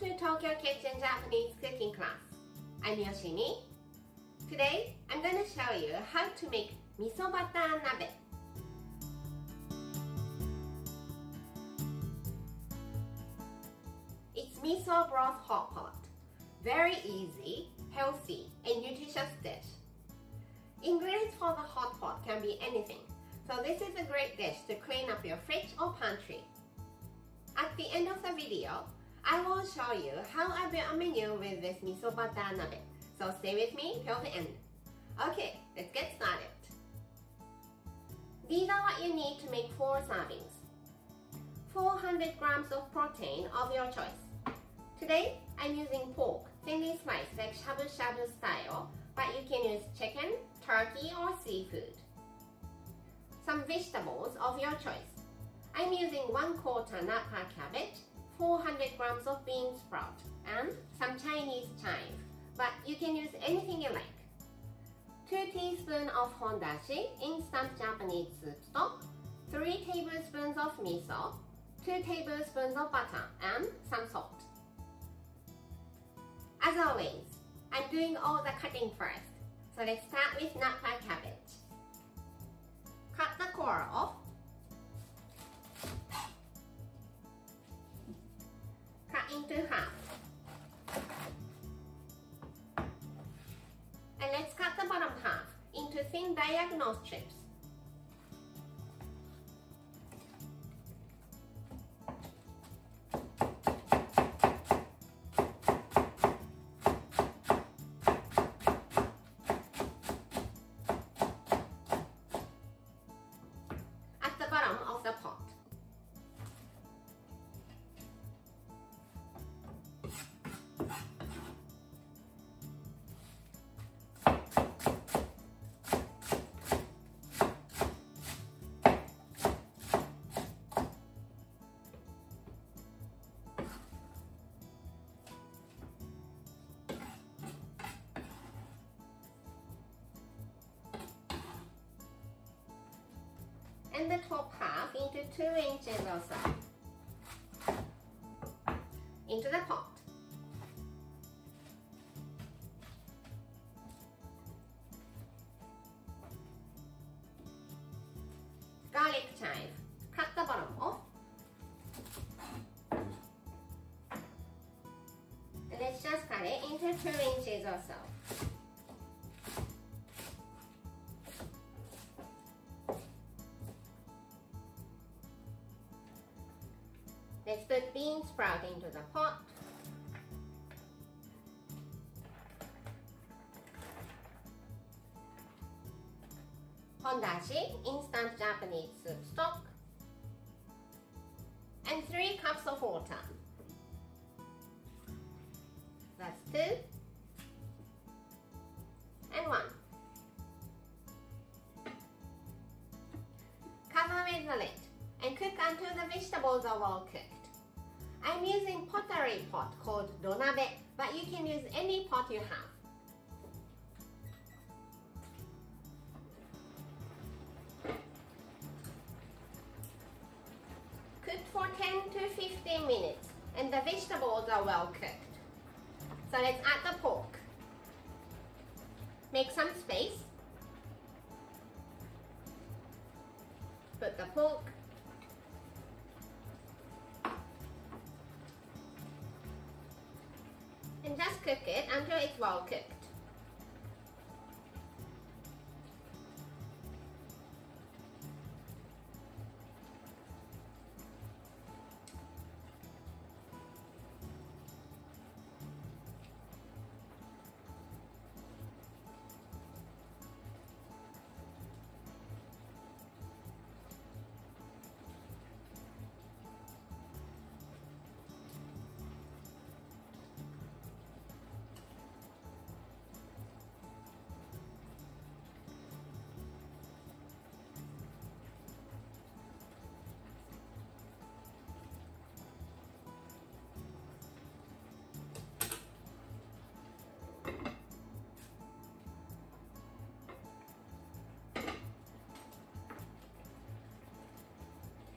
to Tokyo Kitchen Japanese cooking class. I'm Yoshimi. Today, I'm going to show you how to make miso butter nabe. It's miso broth hot pot. Very easy, healthy, and nutritious dish. Ingredients for the hot pot can be anything, so this is a great dish to clean up your fridge or pantry. At the end of the video, I will show you how I built a menu with this miso butter nabe, so stay with me till the end. Okay, let's get started. These are what you need to make 4 servings. 400 grams of protein of your choice. Today, I'm using pork, thinly sliced like shabu-shabu style, but you can use chicken, turkey, or seafood. Some vegetables of your choice. I'm using 1/4 napa cabbage, 400 grams of bean sprout, and some Chinese chive, but you can use anything you like. 2 teaspoons of hondashi, instant Japanese soup stock, 3 tablespoons of miso, 2 tablespoons of butter, and some salt. As always, I'm doing all the cutting first, so let's start with napa cabbage. Cut the core off. Cut into half. And let's cut the bottom half into thin diagonal strips. At the bottom of the pot. And the top half into 2 inches or so. Into the pot. Garlic chive. Cut the bottom off. And let's just cut it into 2 inches or so. Let's put bean sprout into the pot. Hondashi, instant Japanese soup stock. And 3 cups of water. That's 2. And 1. Cover with the lid and cook until the vegetables are well cooked. I'm using pottery pot called donabe, but you can use any pot you have. Cook for 10 to 15 minutes and the vegetables are well cooked. So let's add the pork. Make some space. Put the pork. And just cook it until it's well cooked.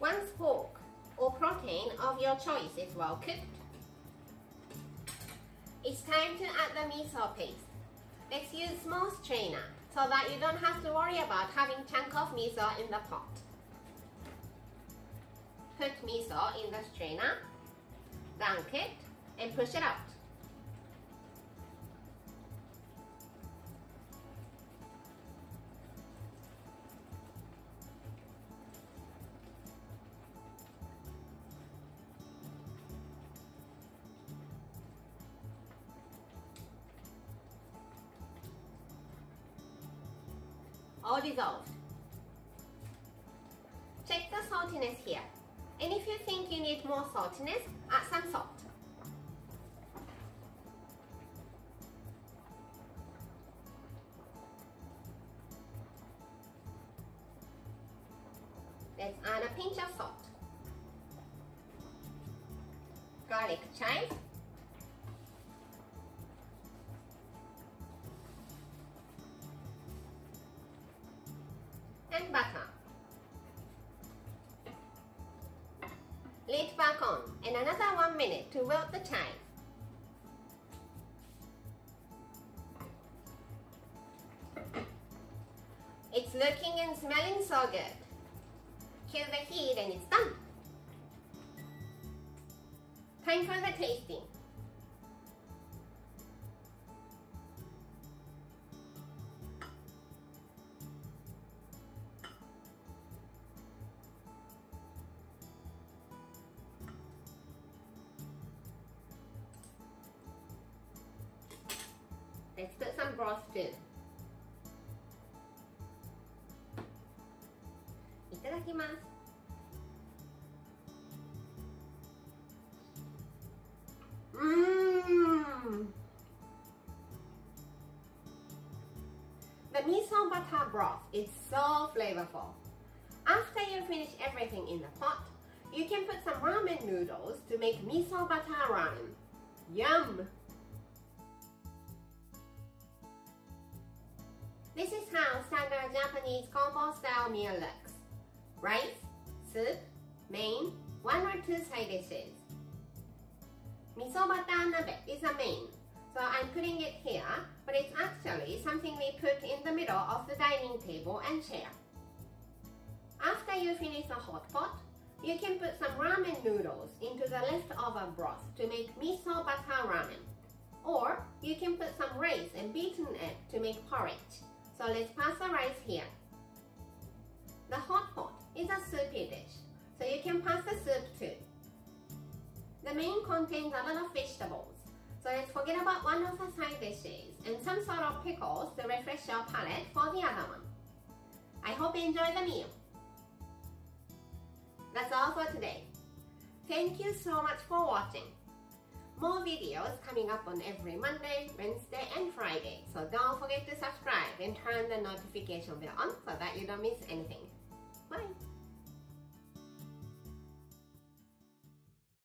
Once pork or protein of your choice is well cooked, It's time to add the miso paste. Let's use small strainer so that you don't have to worry about having chunk of miso in the pot. Put miso in the strainer, dunk it, and push it out. All dissolved. Check the saltiness here, and if you think you need more saltiness, add some salt. Let's add a pinch of salt. Garlic chive. And butter. Lid back on and another 1 minute to wilt the chive. It's looking and smelling so good. Kill the heat and it's done. Time for the tasting. Let's put some broth too. いただきます。The miso butter broth is so flavorful. After you finish everything in the pot, you can put some ramen noodles to make miso butter ramen. Yum! This is how standard Japanese combo style meal looks. Rice, soup, main, 1 or 2 side dishes. Miso butter nabe is a main, so I'm putting it here, but it's actually something we put in the middle of the dining table and chair. After you finish the hot pot, you can put some ramen noodles into the leftover broth to make miso butter ramen. Or you can put some rice and beaten egg to make porridge. So let's pass the rice here. The hot pot is a soupy dish, so you can pass the soup too. The main contains a lot of vegetables, so let's forget about one of the side dishes and some sort of pickles to refresh your palate for the other one. I hope you enjoy the meal. That's all for today. Thank you so much for watching. More videos coming up on every Monday, Wednesday and Friday, so don't forget to subscribe and turn the notification bell on so that you don't miss anything. Bye!